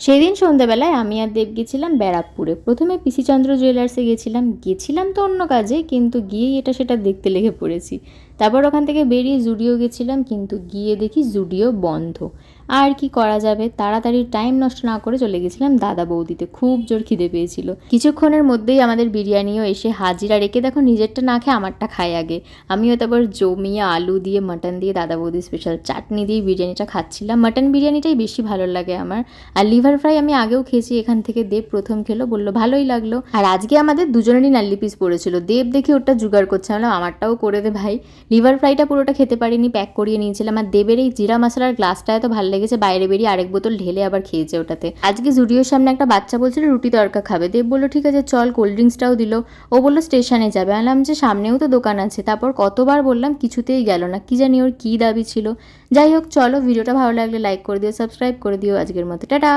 সেদিন সন্ধ্যাবেলায় আমি আর দেব গেছিলাম ব্যারাকপুরে। প্রথমে পিসিচন্দ্র জুয়েলার্সে গেছিলাম তো অন্য কাজে, কিন্তু গিয়েই এটা সেটা দেখতে লেগে পড়েছি। তারপর ওখান থেকে বেরিয়ে জুডিও গেছিলাম, কিন্তু গিয়ে দেখি জুডিও বন্ধ। আর কি করা যাবে, তাড়াতাড়ি টাইম নষ্ট না করে চলে গেছিলাম দাদা বৌদিতে। খুব জোর খিদে পেয়েছিল। কিছুক্ষণের মধ্যেই আমাদের বিরিয়ানিও এসে হাজিরা। রেখে দেখো নিজেরটা না খেয়ে আমারটা খাই আগে। আমিও তারপর জমিয়ে আলু দিয়ে মাটন দিয়ে দাদা বৌদি স্পেশাল চাটনি দিয়ে বিরিয়ানিটা খাচ্ছিলাম। মাটন বিরিয়ানিটাই বেশি ভালো লাগে আমার। আর লিভার ফ্রাই আমি আগেও খেয়েছি এখান থেকে, দেব প্রথম খেলো, বললো ভালোই লাগলো। আর আজকে আমাদের দুজনেরই নাল্লি পিস পড়েছিল। দেব দেখি ওটা জোগাড় করছে, আমরা আমারটাও করে দে ভাই। লিভার ফ্রাইটা পুরোটা খেতে পারিনি, প্যাক করিয়ে নিয়েছিলাম। আর দেবের এই জিরা মশলার গ্লাসটা এত ভালো লেগেছে, বাইরে বেরিয়ে আরেক বোতল ঢেলে আবার খেয়েছে ওটাতে। আজকে জুডিওর সামনে একটা বাচ্চা বলছিল রুটি তড়কা খাবে, দেব বললো ঠিক আছে চল, কোল্ড ড্রিঙ্কসটাও দিল। ও বললো স্টেশনে যাবে, আনলাম যে সামনেও তো দোকান আছে। তারপর কতবার বললাম, কিছুতেই গেল না, কি জানি ওর কী দাবি ছিল। যাই হোক চলো, ভিডিওটা ভালো লাগলে লাইক করে দিও, সাবস্ক্রাইব করে দিও। আজকের মতো টাটা।